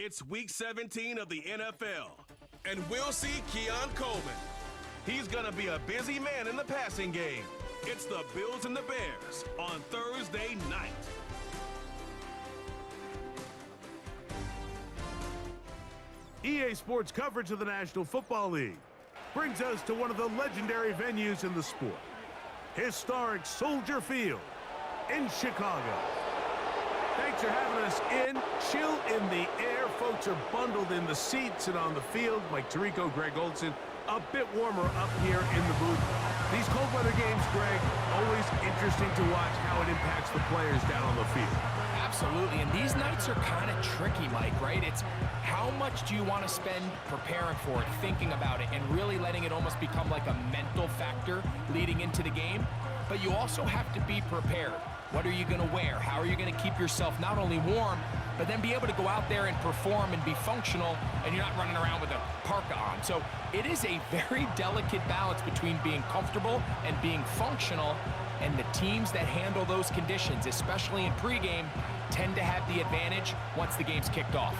It's Week 17 of the NFL, and we'll see Keon Coleman. He's going to be a busy man in the passing game. It's the Bills and the Bears on Thursday night. EA Sports coverage of the National Football League brings us to one of the legendary venues in the sport, historic Soldier Field in Chicago. Thanks for having us in. Chill in the air. Folks are bundled in the seats and on the field. Mike Tirico, Greg Olson, a bit warmer up here in the booth. These cold weather games, Greg, always interesting to watch how it impacts the players down on the field. Absolutely, and these nights are kind of tricky, Mike, right? It's how much do you want to spend preparing for it, thinking about it, and really letting it almost become like a mental factor leading into the game. But you also have to be prepared. What are you going to wear? How are you going to keep yourself not only warm, but then be able to go out there and perform and be functional, and you're not running around with a parka on. So it is a very delicate balance between being comfortable and being functional, and the teams that handle those conditions, especially in pregame, tend to have the advantage once the game's kicked off.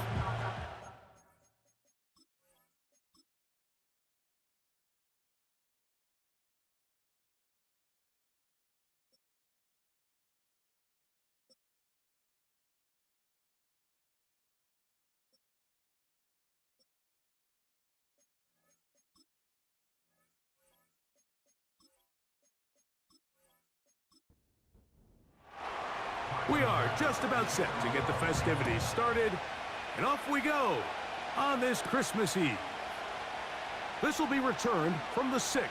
We are just about set to get the festivities started, and off we go on this Christmas Eve. This will be returned from the 6.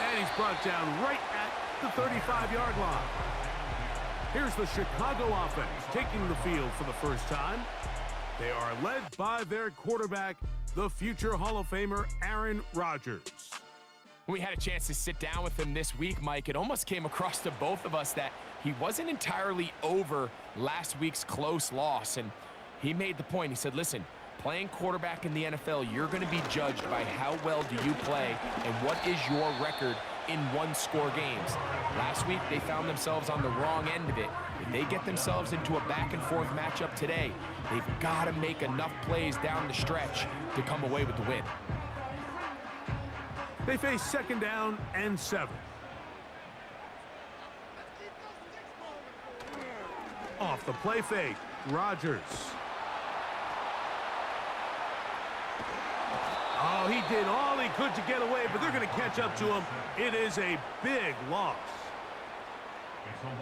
And he's brought down right at the 35-yard line. Here's the Chicago offense taking the field for the first time. They are led by their quarterback, the future Hall of Famer Aaron Rodgers. We had a chance to sit down with him this week, Mike. It almost came across to both of us that he wasn't entirely over last week's close loss. And he made the point. He said, listen, playing quarterback in the NFL, you're going to be judged by how well do you play and what is your record in one-score games. Last week, they found themselves on the wrong end of it. If they get themselves into a back-and-forth matchup today, they've got to make enough plays down the stretch to come away with the win. They face 2nd down and 7. Off the play fake, Rodgers. Oh, he did all he could to get away, but they're going to catch up to him. It is a big loss.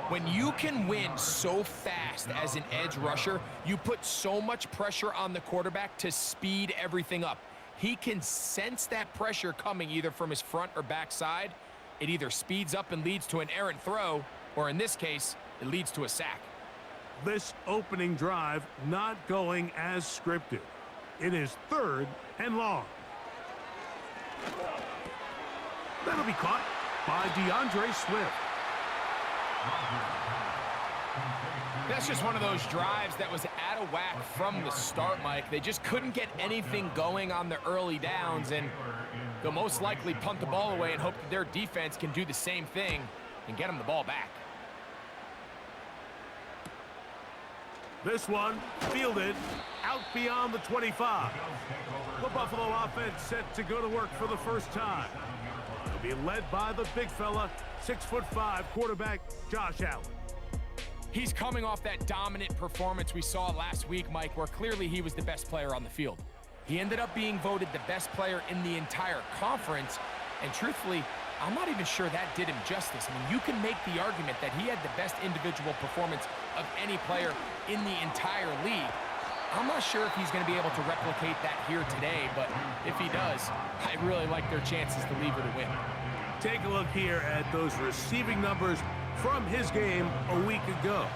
When you can win so fast as an edge rusher, you put so much pressure on the quarterback to speed everything up. He can sense that pressure coming either from his front or back side. It either speeds up and leads to an errant throw, or in this case, it leads to a sack. This opening drive not going as scripted. It is 3rd and long. That'll be caught by DeAndre Swift. That's just one of those drives that was out of whack from the start, Mike. They just couldn't get anything going on the early downs, and they'll most likely punt the ball away and hope that their defense can do the same thing and get them the ball back. This one fielded out beyond the 25. The Buffalo offense set to go to work for the first time. They'll be led by the big fella, 6'5" quarterback Josh Allen. He's coming off that dominant performance we saw last week, Mike, where clearly he was the best player on the field. He ended up being voted the best player in the entire conference, and truthfully, I'm not even sure that did him justice. I mean, you can make the argument that he had the best individual performance of any player in the entire league. I'm not sure if he's going to be able to replicate that here today, but if he does, I really like their chances to leave with a win. Take a look here at those receiving numbers from his game a week ago.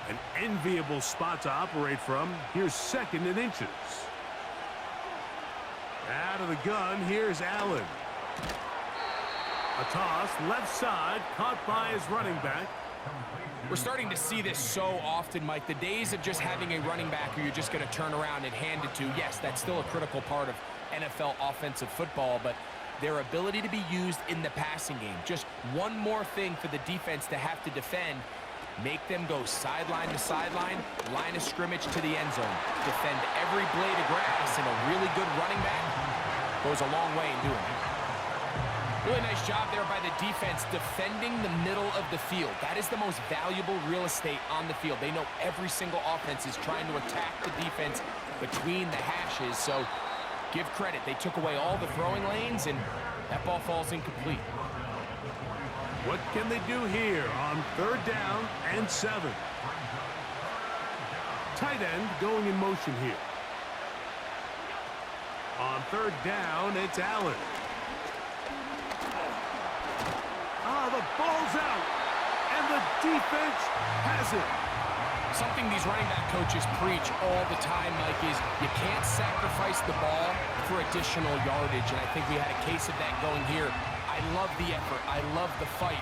An enviable spot to operate from. Here's 2nd and inches. Out of the gun, here's Allen. A toss, left side, caught by his running back. We're starting to see this so often, Mike. The days of just having a running back who you're just going to turn around and hand it to, yes, that's still a critical part of NFL offensive football, but their ability to be used in the passing game, just one more thing for the defense to have to defend, Make them go sideline to sideline, line of scrimmage to the end zone. Defend every blade of grass, and a really good running back goes a long way in doing it. Really nice job there by the defense defending the middle of the field. That is the most valuable real estate on the field. They know every single offense is trying to attack the defense between the hashes, so give credit. They took away all the throwing lanes, and that ball falls incomplete. What can they do here on 3rd down and 7? Tight end going in motion here. On 3rd down, it's Allen. The ball's out, and the defense has it. Something these running back coaches preach all the time, Mike, is you can't sacrifice the ball for additional yardage, and I think we had a case of that going here. I love the effort. I love the fight,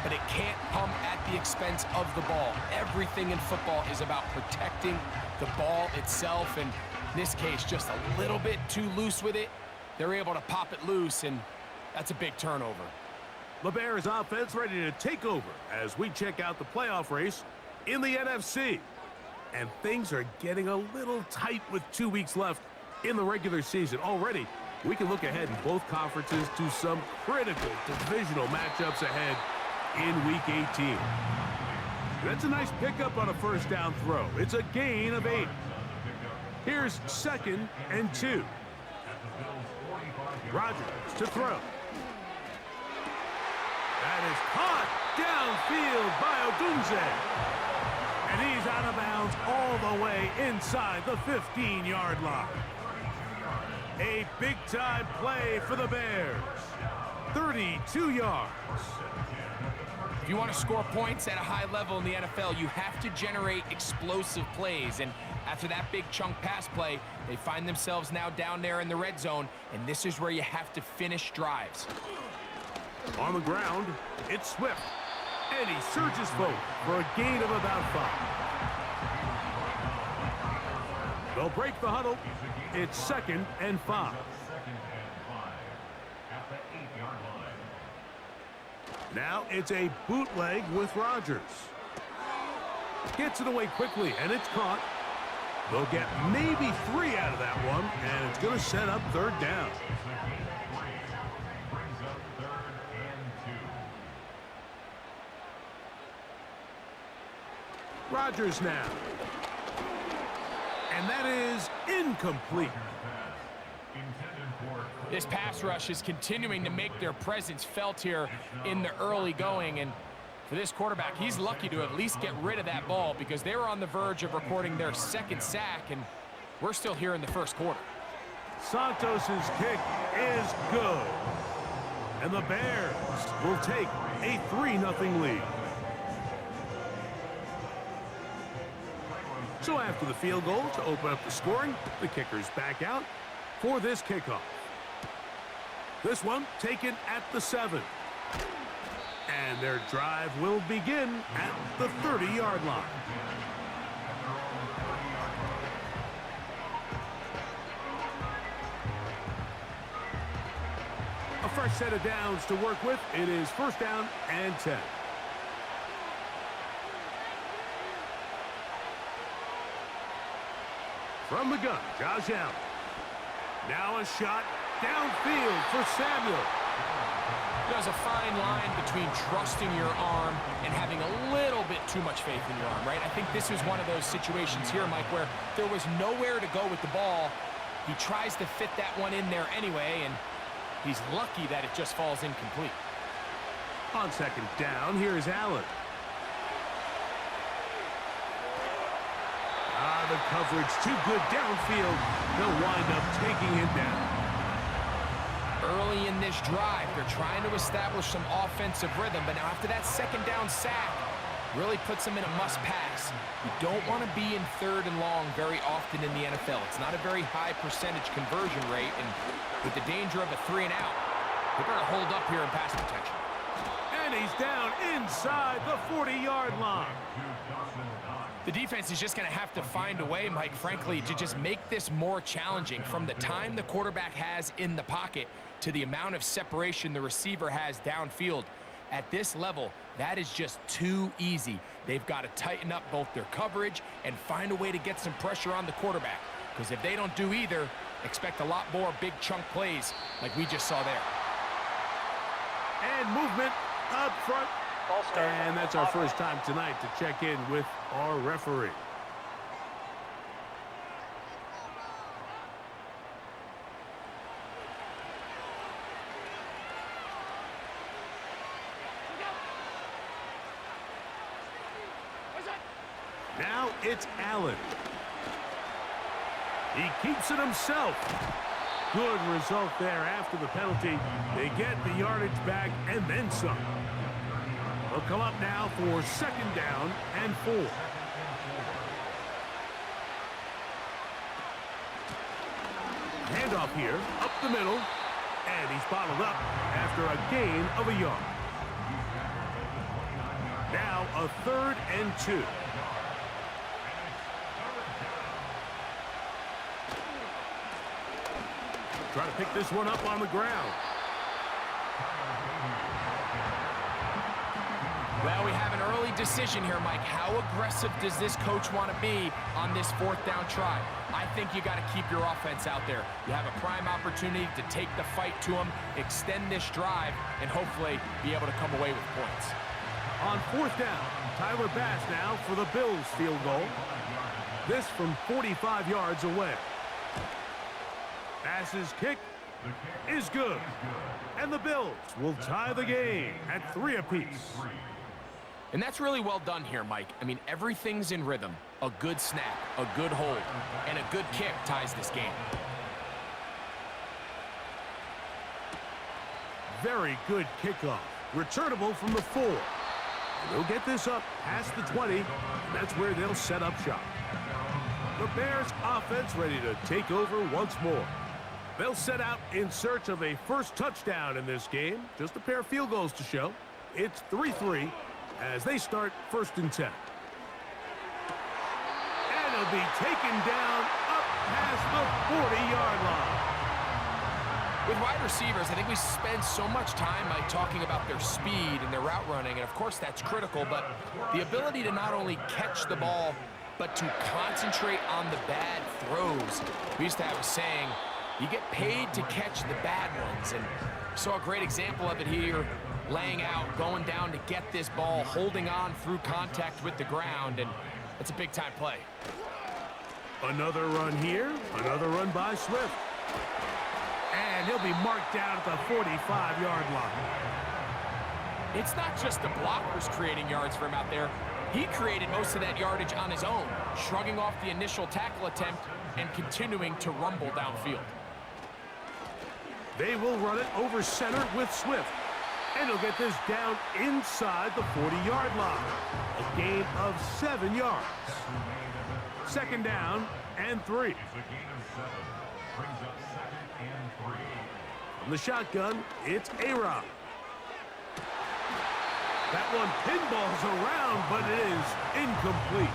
but it can't come at the expense of the ball. Everything in football is about protecting the ball itself, and in this case, just a little bit too loose with it. They're able to pop it loose, and that's a big turnover. The Bears offense ready to take over as we check out the playoff race in the NFC. And things are getting a little tight with 2 weeks left in the regular season. Already, we can look ahead in both conferences to some critical divisional matchups ahead in Week 18. That's a nice pickup on a 1st down throw. It's a gain of 8. Here's 2nd and 2. Rodgers to throw. That is caught downfield by Odunze. And he's out of bounds all the way inside the 15-yard line. A big-time play for the Bears. 32 yards. If you want to score points at a high level in the NFL, you have to generate explosive plays. And after that big chunk pass play, they find themselves now down there in the red zone, and this is where you have to finish drives. On the ground, it's Swift. And he surges forward for a gain of about 5. They'll break the huddle. It's 2nd and 5. Now it's a bootleg with Rodgers. Gets it away quickly, and it's caught. They'll get maybe 3 out of that one, and it's going to set up 3rd down. Rodgers now. And that is incomplete. This pass rush is continuing to make their presence felt here in the early going. And for this quarterback, he's lucky to at least get rid of that ball because they were on the verge of recording their 2nd sack, and we're still here in the 1st quarter. Santos's kick is good. And the Bears will take a 3-0 lead. So after the field goal to open up the scoring, the kicker's back out for this kickoff. This one taken at the 7. And their drive will begin at the 30-yard line. A fresh set of downs to work with. It is 1st down and 10. From the gun, Josh Allen. Now a shot downfield for Samuel. There's a fine line between trusting your arm and having a little bit too much faith in your arm, right? I think this is one of those situations here, Mike, where there was nowhere to go with the ball. He tries to fit that one in there anyway, and he's lucky that it just falls incomplete. On 2nd down, here is Allen. The coverage too good downfield. They'll wind up taking him down. Early in this drive, they're trying to establish some offensive rhythm, but now after that 2nd down sack, really puts them in a must-pass. You don't want to be in 3rd and long very often in the NFL. It's not a very high percentage conversion rate, and with the danger of a 3 and out, they better hold up here in pass protection. And he's down inside the 40-yard line. The defense is just going to have to find a way, Mike, frankly, to just make this more challenging from the time the quarterback has in the pocket to the amount of separation the receiver has downfield. At this level, that is just too easy. They've got to tighten up both their coverage and find a way to get some pressure on the quarterback. Because if they don't do either, expect a lot more big chunk plays like we just saw there. And movement up front. And that's our first time tonight to check in with our referee. Now it's Allen. He keeps it himself. Good result there after the penalty. They get the yardage back and then some. They'll come up now for 2nd down and 4. Handoff here, up the middle, and he's bottled up after a gain of a yard. Now a 3rd and 2. Try to pick this one up on the ground. Well, we have an early decision here, Mike. How aggressive does this coach want to be on this 4th down try? I think you got to keep your offense out there. You have a prime opportunity to take the fight to them, extend this drive, and hopefully be able to come away with points. On 4th down, Tyler Bass now for the Bills field goal. This from 45 yards away. Bass's kick is good. And the Bills will tie the game at 3 apiece. And that's really well done here, Mike. I mean, everything's in rhythm. A good snap, a good hold, and a good kick ties this game. Very good kickoff. Returnable from the 4. They'll get this up past the 20, and that's where they'll set up shop. The Bears offense ready to take over once more. They'll set out in search of a first touchdown in this game. Just a pair of field goals to show. It's 3-3 as they start 1st and 10. And it'll be taken down up past the 40-yard line. With wide receivers, I think we spend so much time talking about their speed and their route running, and of course that's critical, but the ability to not only catch the ball, but to concentrate on the bad throws. We used to have a saying, you get paid to catch the bad ones, and saw a great example of it here, laying out, going down to get this ball, holding on through contact with the ground, and it's a big-time play. Another run here, another run by Swift. And he'll be marked down at the 45-yard line. It's not just the blockers creating yards for him out there. He created most of that yardage on his own, shrugging off the initial tackle attempt and continuing to rumble downfield. They will run it over center with Swift. And he'll get this down inside the 40-yard line. A gain of 7 yards. 2nd down and 3. From the shotgun, it's A-Rod. That one pinballs around, but it is incomplete.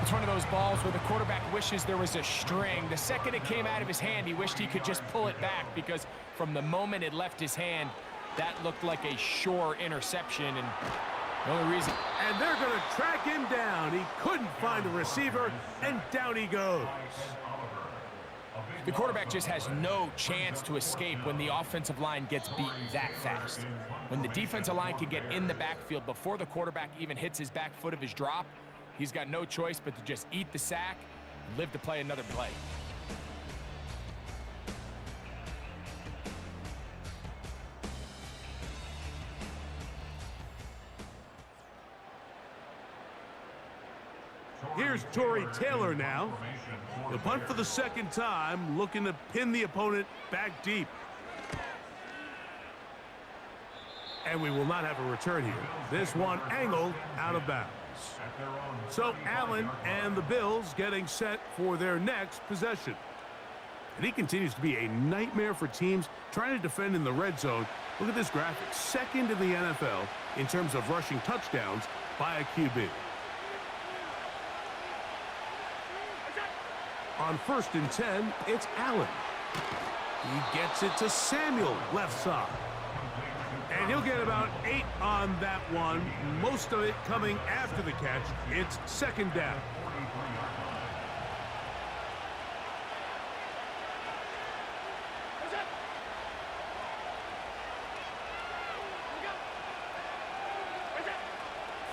It's one of those balls where the quarterback wishes there was a string. The second it came out of his hand, he wished he could just pull it back, because from the moment it left his hand, that looked like a sure interception, and the only reason... And they're going to track him down. He couldn't find a receiver, and down he goes. The quarterback just has no chance to escape when the offensive line gets beaten that fast. When the defensive line can get in the backfield before the quarterback even hits his back foot of his drop, he's got no choice but to just eat the sack and live to play another play. Here's Tory Taylor now. The punt for the 2nd time, looking to pin the opponent back deep. And we will not have a return here. This one angled out of bounds. So Allen and the Bills getting set for their next possession. And he continues to be a nightmare for teams trying to defend in the red zone. Look at this graphic. 2nd in the NFL in terms of rushing touchdowns by a QB. On 1st and 10, it's Allen. He gets it to Samuel, left side. And And he'll get about 8 on that one, most of it coming after the catch. It's second down.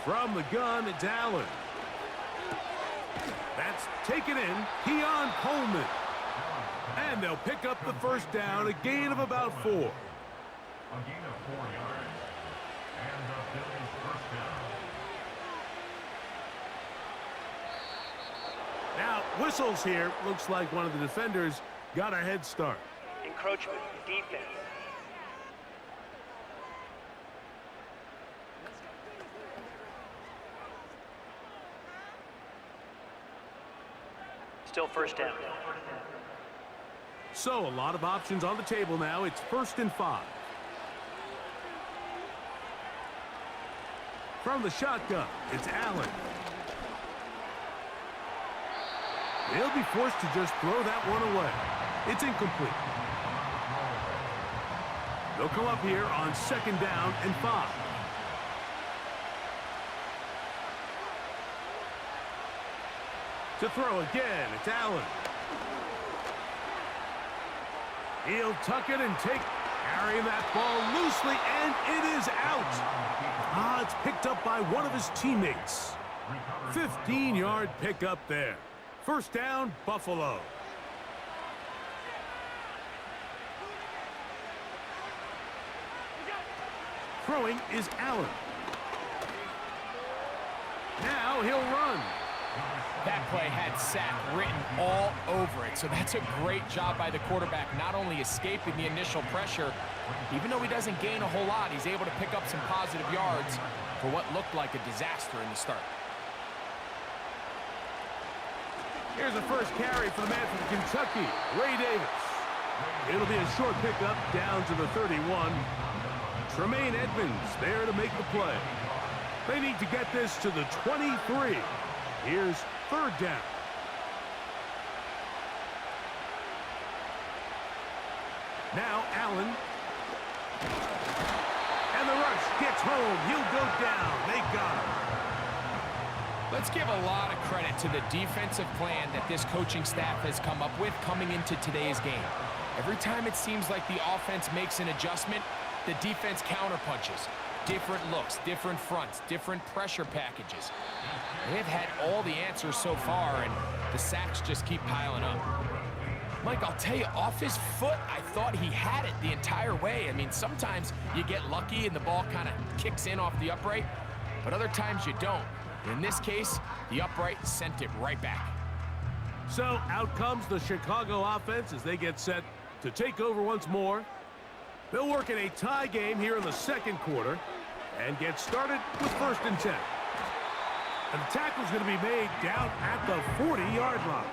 From the gun, it's Allen. That's taken in. Keon Coleman. And they'll pick up the first down, a gain of about 4. A gain of 4 yards. And the Bills' first down. Now, whistles here. Looks like one of the defenders got a head start. Encroachment, defense. Still first down. So, a lot of options on the table now. It's 1st and 5. From the shotgun, it's Allen. He'll be forced to just throw that one away. It's incomplete. They'll come up here on 2nd down and 5. To throw again, it's Allen. He'll tuck it and carry that ball loosely, and it is out. It's picked up by one of his teammates. 15-yard pickup there. First down, Buffalo. Throwing is Allen. Now he'll run. That play had sack written all over it, so that's a great job by the quarterback, not only escaping the initial pressure, even though he doesn't gain a whole lot, he's able to pick up some positive yards for what looked like a disaster in the start. Here's the first carry for the man from Kentucky, Ray Davis. It'll be a short pickup down to the 31. Tremaine Edmonds there to make the play. They need to get this to the 23. Here's 3rd down. Now Allen. And the rush gets home. He'll go down. They got him. Let's give a lot of credit to the defensive plan that this coaching staff has come up with coming into today's game. Every time it seems like the offense makes an adjustment, the defense counterpunches. Different looks, different fronts, different pressure packages. They've had all the answers so far, and the sacks just keep piling up. Mike, I'll tell you, off his foot, I thought he had it the entire way. I mean, sometimes you get lucky and the ball kind of kicks in off the upright, but other times you don't. In this case, the upright sent it right back. So out comes the Chicago offense as they get set to take over once more. They'll work in a tie game here in the 2nd quarter and get started with 1st and 10. And the tackle's going to be made down at the 40-yard line.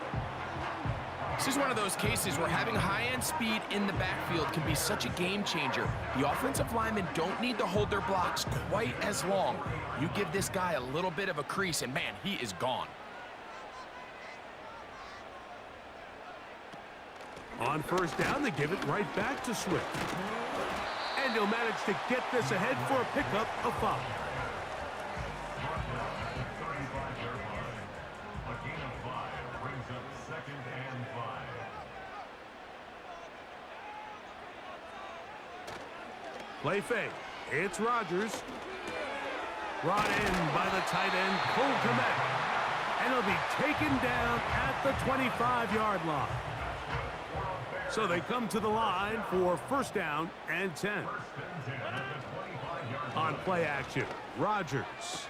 This is one of those cases where having high-end speed in the backfield can be such a game changer. The offensive linemen don't need to hold their blocks quite as long. You give this guy a little bit of a crease, and man, he is gone. On 1st down, they give it right back to Swift. And he'll manage to get this ahead for a pickup of 5. A gain of 5 brings up 2nd and 5. Play fake. It's Rodgers. Brought in by the tight end, Cole Kmet. And he'll be taken down at the 25-yard line. So they come to the line for 1st down and 10. On play action, Rodgers.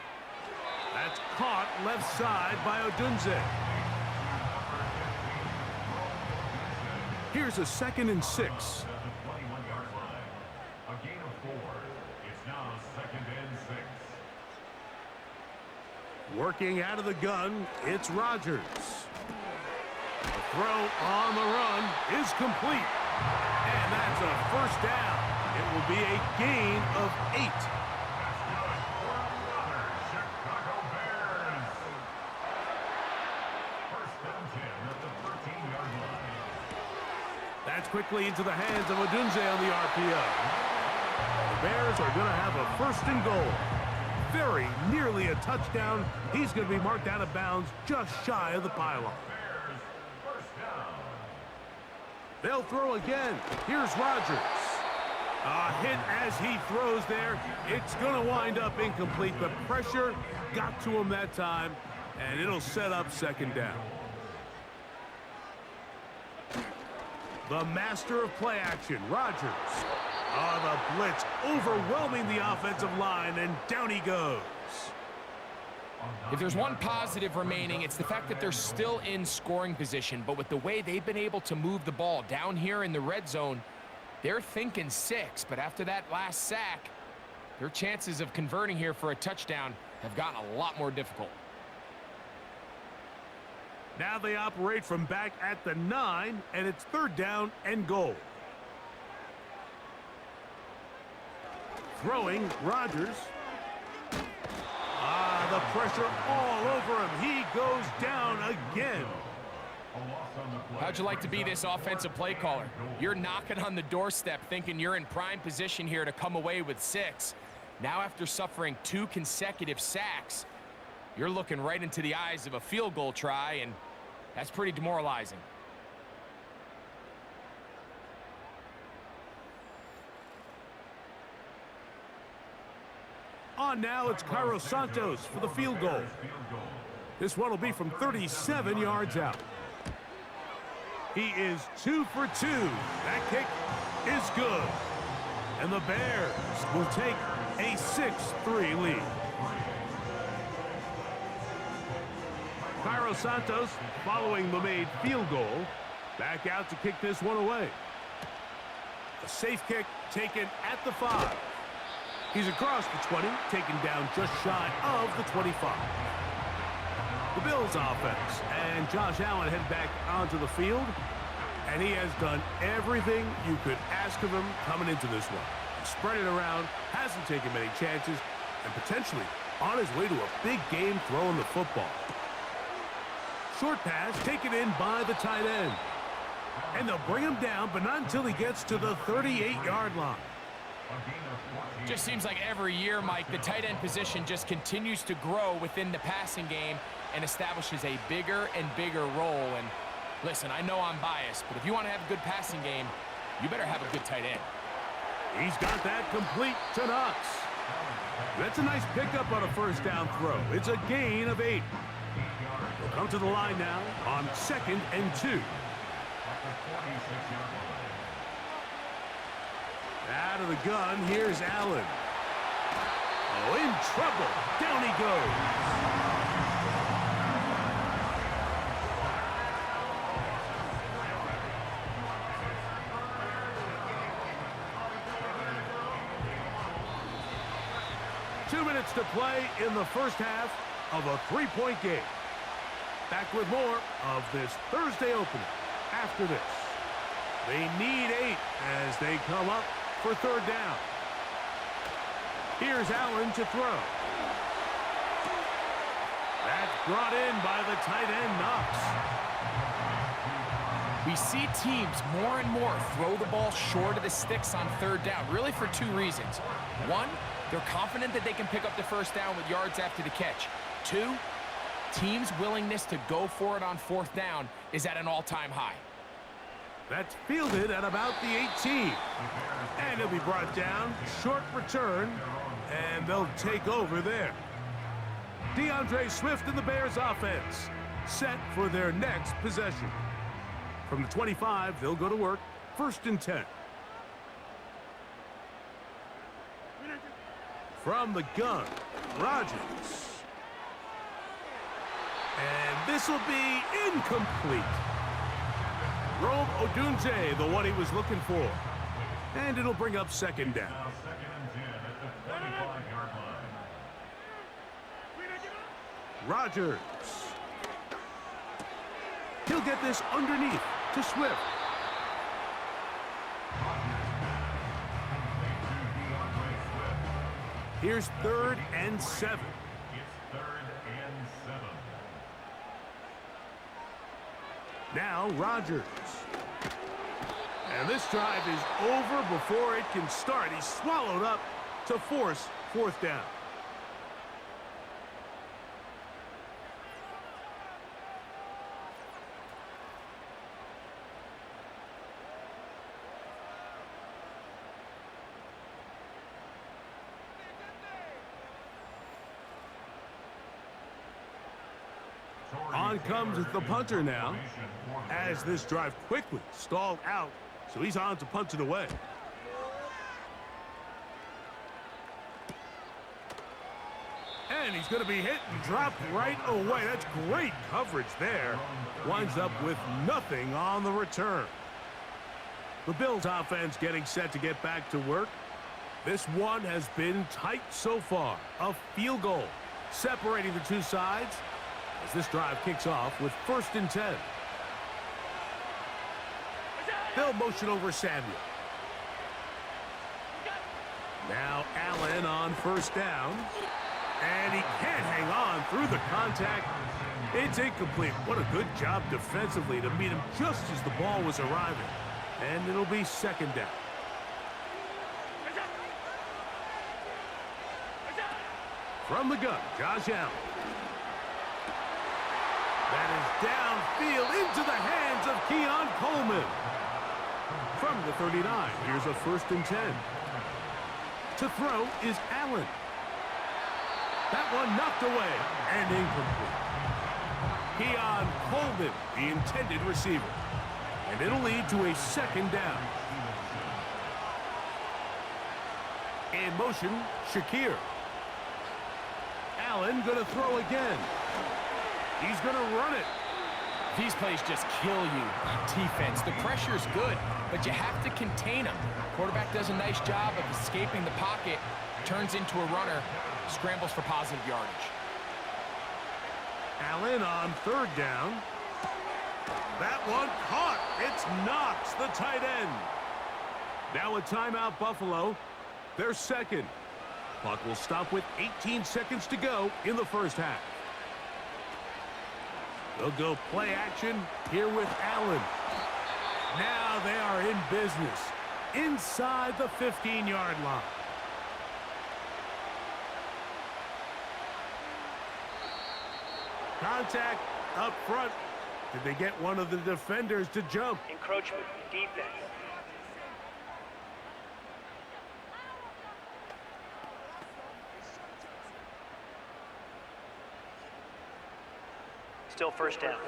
That's caught left side by Odunze. Here's a 2nd and 6. A gain of 4. It's now 2nd and 6. Working out of the gun, it's Rodgers. The throw on the run is complete. And that's a 1st down. It will be a gain of 8. Chicago Bears. 1st and 10 at the 13-yard line. That's quickly into the hands of Odunze on the RPO. The Bears are going to have a 1st and goal. Very nearly a touchdown. He's going to be marked out of bounds just shy of the pylon. They'll throw again. Here's Rodgers. A hit as he throws there. It's going to wind up incomplete. The pressure got to him that time, and it'll set up 2nd down. The master of play action, Rodgers. The blitz overwhelming the offensive line, and down he goes. If there's one positive remaining, it's the fact that they're still in scoring position. But with the way they've been able to move the ball down here in the red zone, they're thinking 6. But after that last sack, their chances of converting here for a touchdown have gotten a lot more difficult. Now they operate from back at the 9, and it's 3rd down and goal. Throwing, Rodgers. The pressure all over him. He goes down again. How'd you like to be this offensive play caller? You're knocking on the doorstep thinking you're in prime position here to come away with 6. Now after suffering 2 consecutive sacks, you're looking right into the eyes of a field goal try, and that's pretty demoralizing. On now, it's Cairo Santos for the field goal. This one will be from 37 yards out. He is 2 for 2. That kick is good. And the Bears will take a 6-3 lead. Cairo Santos, following the made field goal, back out to kick this one away. A safe kick taken at the 5. He's across the 20, taken down just shy of the 25. The Bills offense, and Josh Allen head back onto the field, and he has done everything you could ask of him coming into this one. He spread it around, hasn't taken many chances, and potentially on his way to a big game throwing the football. Short pass taken in by the tight end. And they'll bring him down, but not until he gets to the 38-yard line. Just seems like every year, Mike, the tight end position just continues to grow within the passing game and establishes a bigger and bigger role. And listen, I know I'm biased, but if you want to have a good passing game, you better have a good tight end. He's got that complete to Knox. That's a nice pickup on a 1st down throw. It's a gain of 8. He'll come to the line now on 2nd and 2. Out of the gun, here's Allen. Oh, in trouble. Down he goes. Two minutes to play in the 1st half of a 3-point game. Back with more of this Thursday opener after this. They need 8 as they come up for 3rd down. Here's Allen to throw. That's brought in by the tight end, Knox. We see teams more and more throw the ball short of the sticks on 3rd down, really for 2 reasons. 1, they're confident that they can pick up the 1st down with yards after the catch. 2, teams' willingness to go for it on 4th down is at an all-time high. That's fielded at about the 18. And he'll be brought down. Short return. And they'll take over there. DeAndre Swift and the Bears offense set for their next possession. From the 25, they'll go to work. 1st and 10. From the gun, Rodgers. And this will be incomplete. Rome Odunze, the one he was looking for. And it'll bring up 2nd down. Now 2nd and 10 at the 35-yard line. Rodgers. He'll get this underneath to Swift. Here's 3rd and 7. It's 3rd and 7. Now Rodgers. And this drive is over before it can start. He's swallowed up to force fourth down. On comes the punter now, as this drive quickly stalled out, so he's on to punt it away. And he's going to be hit and dropped right away. That's great coverage there. Winds up with nothing on the return. The Bills offense getting set to get back to work. This one has been tight so far. A field goal separating the two sides as this drive kicks off with 1st and 10. They'll motion over Samuel. Now Allen on 1st down. And he can't hang on through the contact. It's incomplete. What a good job defensively to meet him just as the ball was arriving. And it'll be 2nd down. From the gun, Josh Allen. That is downfield into the hands of Keon Coleman. From the 39, here's a 1st and 10. To throw is Allen. That one knocked away and incomplete. Keon Coleman, the intended receiver. And it'll lead to a 2nd down. In motion, Shakir. Allen gonna throw again. He's gonna run it. These plays just kill you on defense. The pressure's good, but you have to contain them. Quarterback does a nice job of escaping the pocket, turns into a runner, scrambles for positive yardage. Allen on 3rd down. That one caught. It's Knox, the tight end. Now a timeout, Buffalo. Their 2nd. Clock will stop with 18 seconds to go in the 1st half. They'll go play action here with Allen. Now they are in business inside the 15-yard line. Contact up front. Did they get one of the defenders to jump? Encroachment, defense. Still 1st down.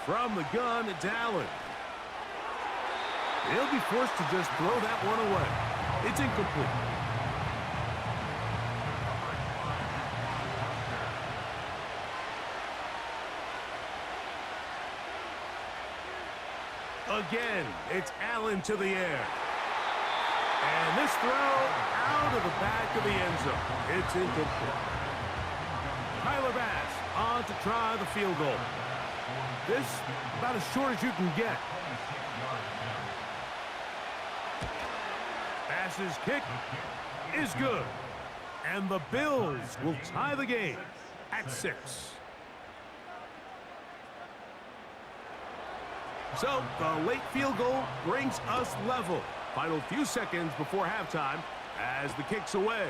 From the gun, it's Allen. He'll be forced to just throw that one away. It's incomplete. Again, it's Allen to the air. And this throw out of the back of the end zone. It's incomplete. Tyler Bass on to try the field goal. This about as short as you can get. Bass's kick is good. And the Bills will tie the game at 6. So the late field goal brings us level. Final few seconds before halftime as the kick's away.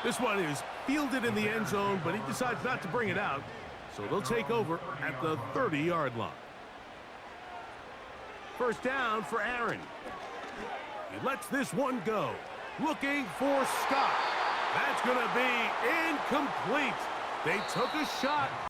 This one is fielded in the end zone, but he decides not to bring it out. So they'll take over at the 30-yard line. 1st down for Aaron. He lets this one go. Looking for Scott. That's going to be incomplete. They took a shot.